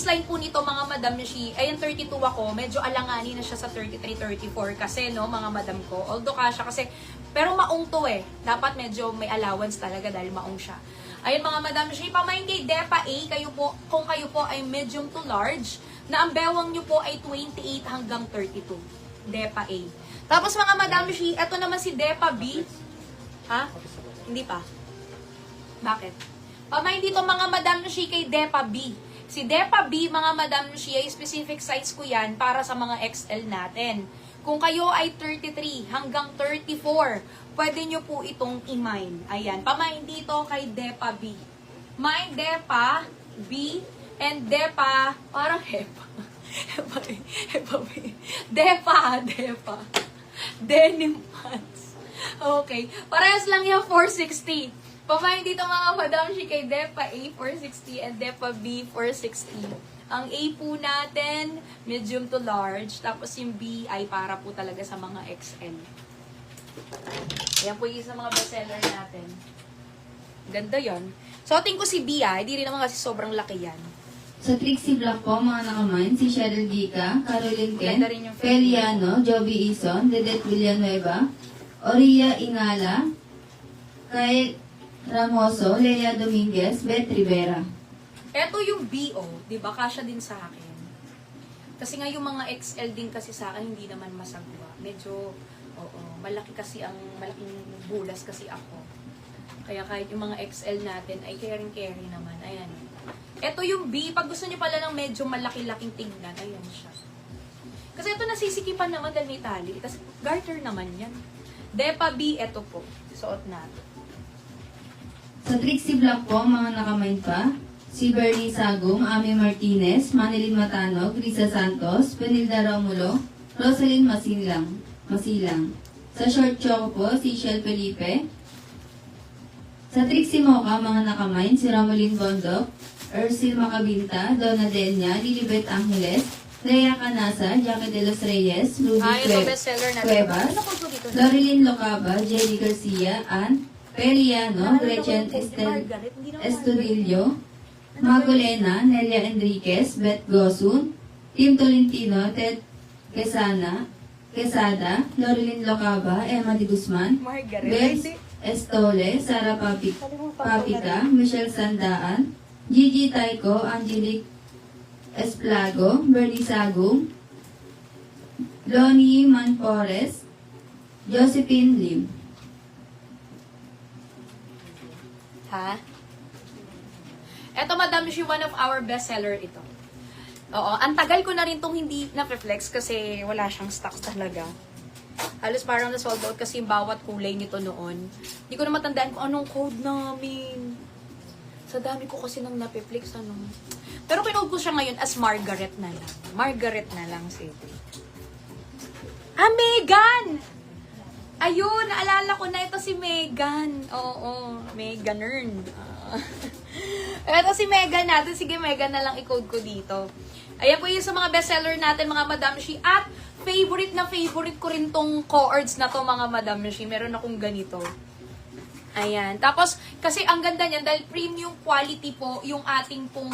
waistline po nito mga madam shi, ayan 32 ako, medyo alanganin na siya sa 33, 34 kasi no mga madam ko. Although kasha kasi, pero maong to eh. Dapat medyo may allowance talaga dahil maong siya. Ayan mga madam shi, pamain kay Depa A, kayo po, kung kayo po ay medium to large, na ang bewang nyo po ay 28 hanggang 32. Depa A. Tapos mga madam shi, eto naman si Depa B. Ha? Hindi pa. Bakit? Pamain dito mga madam shi kay Depa B. Si Depa B, mga madam shi, ay specific size ko yan para sa mga XL natin. Kung kayo ay 33 hanggang 34, pwede nyo po itong i-mine. Ayan, pamain dito kay Depa B. Mine Depa B and Depa, parang Hepa. Depa. Denim pants. Okay, parehas lang yung 460. Pamain dito mga madam shi kay Depa A 460 and Depa B 460. Ang A po natin, medium to large. Tapos yung B ay para po talaga sa mga XL. Ayan po yung sa mga bestseller natin. Ganda yon. So, ating ko si B hindi rin naman kasi sobrang laki yan. Sa Trixie Black po, mga nakamine, si Cheryl Gica, Caroline Ken, Ganda rin yung Feliano, Joby Ison, Dedet Villanueva, Oria Ingala, Kay Ramoso, Lea Dominguez, Beth Rivera. Eto yung BO, di ba? Kasya din sa akin. Kasi nga yung mga XL din kasi sa akin, hindi naman masagwa. Medyo, malaki kasi malaking bulas kasi ako. Kaya kahit yung mga XL natin, ay carry naman. Ayan. Eto yung B, pag gusto niyo pala ng medyo malaki-laking tingnan, ayan siya. Kasi ito nasisikipan naman dahil may tali. Tapos garter naman yan. Depa B, eto po. Suot natin. Sa Trixie Black po, mga nakamain pa, si Bernie Sagum, Ami Martinez, Manilin Matanog, Risa Santos, Penilda Romulo, Rosalyn Masilang. Sa Short Choco po, si Shell Felipe. Sa Trixie Mocha, mga nakamain, si Ramolin Bondok, Ercil Macabinta, Donna Denia, Lilibet Angeles, Rhea Canasa, Jackie De Los Reyes, Ruby Cuevas, Lorilyn Locaba, Jelly Garcia, Ann Periano, Gretchen Estudillo, Magolena, Nelia Enriquez, Beth Gosun, Tim Tolentino, Ted Quesada, Lorilyn Locaba, Emma Di Guzman, Beth Estole, Sara Papica, Michelle Sandaan, Gigi Taiko, Angelique Esplago, Bernie Sagum, Lonnie Manpores, Josephine Lim. Ha? Eto, madam, she one of our bestseller ito. Oo, ang tagal ko na rin tong hindi na-reflex kasi wala siyang stocks talaga. Halos parang na-sold out kasi yung bawat kulay nito noon. Hindi ko na matandaan kung anong code namin. Sa dami ko kasi nang napiflex, ano. Pero kinode ko siya ngayon as Margaret na lang. Margaret na lang, city. Ah, Megan! Ayun, naalala ko na ito si Megan. Oo, Meganern. Ito si Megan natin. Sige, Megan na lang i-code ko dito. Ayan po yung sa mga bestseller natin, mga Madam Shi. At favorite na favorite ko rin tong co-ords na to, mga Madam Shi. Meron akong ganito. Ayan. Tapos, kasi ang ganda niyan, dahil premium quality po, yung ating pong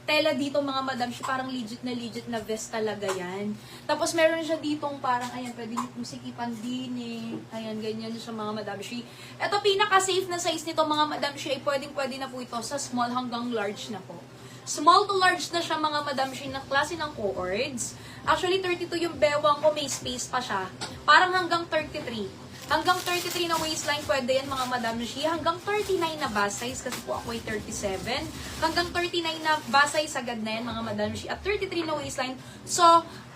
tela dito, mga Madam Shi. Parang legit na vest talaga yan. Tapos, meron siya ditong parang, ayan, pwede nyo kong sikipan din eh. Ayan, ganyan siya, mga Madam Shi. Ito, pinaka-safe na size nito, mga Madam Shi, ay pwede na po ito sa small hanggang large na po. Small to large na siya, mga Madam Shi, na klase ng co-ords. Actually, 32 yung bewang ko, may space pa siya. Parang hanggang 33. Hanggang 33 na waistline, pwede yan, mga Madam Shi. Hanggang 39 na bust size, kasi po ako ay 37. Hanggang 39 na bust size, agad na yan, mga Madam Shi. At 33 na waistline. So,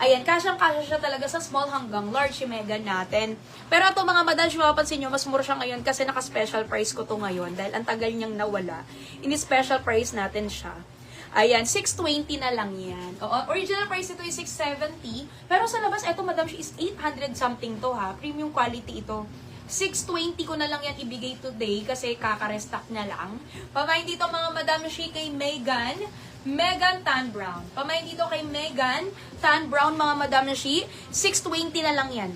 ayan, kasyang-kasya siya talaga sa small hanggang large, yung mega natin. Pero ito, mga Madam Shi, mapapansin nyo, mas mura siya ngayon kasi naka-special price ko to ngayon. Dahil ang tagal niyang nawala. Ini-special price natin siya. Ayan, 620 na lang yan. Oo, original price nito is 670. Pero sa labas, eto, Madam Shi, is 800 something to, ha. Premium quality ito. 620 ko na lang yan ibigay today kasi kaka-restock na lang. Pamain dito, mga Madam Shi, kay Megan Tan Brown. Pamain dito kay Megan Tan Brown, mga Madam Shi. 620 na lang yan.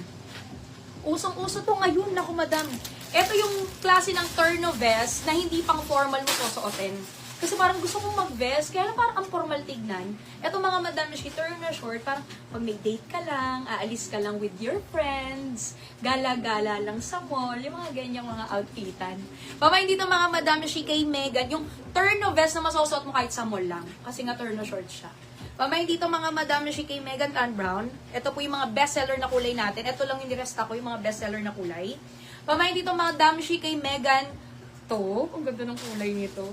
Usong-uso to ngayon, naku, Madam. Ito yung klase ng turno vest na hindi pang formal mo susuotin. Kasi parang gusto kong mag-vest, kaya lang parang ang formal tignan. Eto mga Madam Shi, turn na short, parang pag may date ka lang, aalis ka lang with your friends, gala-gala lang sa mall, yung mga ganyang mga outfitan. Pamain dito mga Madam Shi kay Megan, yung turn no vest na masusuot mo kahit sa mall lang, kasi nga turn no short siya. Pamain dito mga Madam Shi kay Megan Tan Brown, ito po yung mga bestseller na kulay natin, ito lang yung niresta ko, yung mga bestseller na kulay. Pamain dito mga Madam Shi kay Megan Taupe, ang ganda ng kulay nito.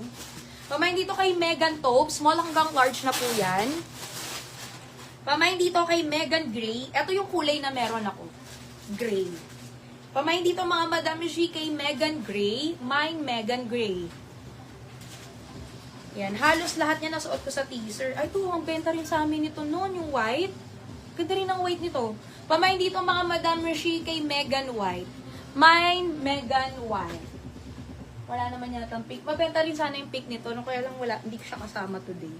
Pamain dito kay Megan Taupe, small hanggang large na po yan. Pamain dito kay Megan Gray, ito yung kulay na meron ako, gray. Pamain dito mga Madam Shi kay Megan Gray, mine Megan Gray. Yan, halos lahat niya nasuot ko sa teaser. Ay, ito, ang benta rin sa amin nito noon, yung white. Ganda rin ang white nito. Pamain dito mga Madam Shi kay Megan White, mine Megan White. Wala naman yata ang pick. Mabenta rin sana yung pick nito. No, kaya lang wala, hindi ko siya kasama today.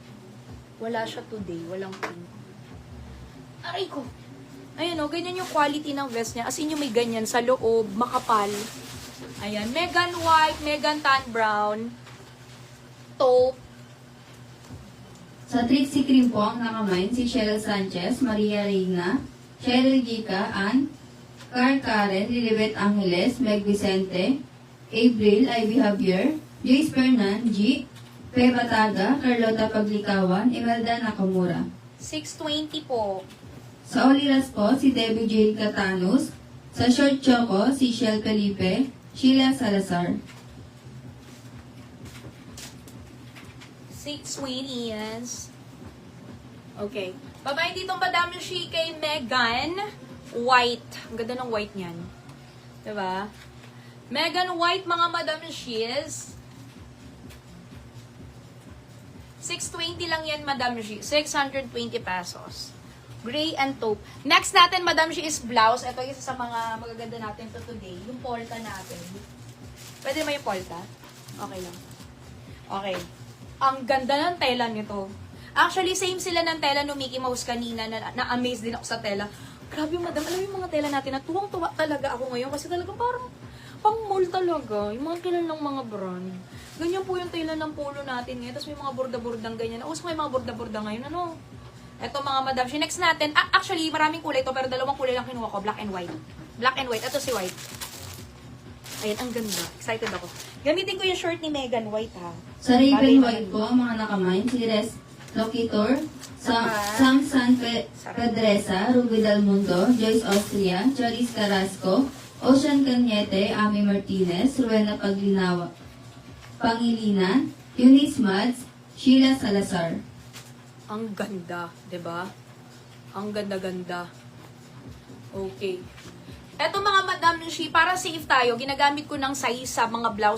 Wala siya today. Walang pink. Aray ko. Ayan o, ganyan yung quality ng vest niya. As in yung may ganyan sa loob, makapal. Ayan, Megan White, Megan Tan Brown, Taupe. Sa Trixie Cream po ang nakamain si Cheryl Sanchez, Maria Reina, Cheryl Gica, Ann, Carl Karen, Lilibet Angeles, Meg Vicente, April, Ivy Javier, Joyce Fernan, G, Pe Bataga, Carlota Paglikawan, Imelda Nakamura. 620 po. Sa Oliras po, si Debbie Jane Catanus. Sa Short Choco, si Shell Felipe, Sheila Salazar. 620, yes. Okay. Babae dito Madam Shi kay Megan White. Ang ganda ng white niyan. Diba? Megan White, mga Madam Shi's. 620 lang yan, Madam Shi. 620 pesos. Gray and taupe. Next natin, Madam Shi, is blouse. Ito yung isa sa mga magaganda natin to today. Yung polka natin. Pwede naman yung polka? Okay lang. Okay. Ang ganda ng tela nito. Actually, same sila ng tela no Mickey Mouse kanina. Na-amaze din ako sa tela. Grabe, Madam. Alam mo yung mga tela natin na tuwang-tuwa talaga ako ngayon. Kasi talaga parang pang mall talaga. Yung mga kilalang mga brand. Ganyan po yung tela ng polo natin ngayon. Tapos may mga borda-bordang ganyan. Uso may mga borda-borda ngayon. Ano? Ito mga Madam Shi. Next natin. Actually, maraming kulay to pero dalawang kulay lang kinuha ko. Black and white. Black and white. Ito si white. Ayan, ang ganda. Excited ako. Gamitin ko yung short ni Megan White, ha. Sa Raven White po ang mga nakamain si Res Loquitor, Sam San Pedresa, Ruby Del Mundo, Joyce Austria, Charis Carrasco, Ocean Cañete, Ami Martinez, Rowena Paglinawa, Pangilinan, Eunice Mads, Sheila Salazar. Ang ganda, 'di ba? Ang ganda-ganda. Okay. Eto mga Madam Shi, para safe tayo, ginagamit ko ng size sa mga blouse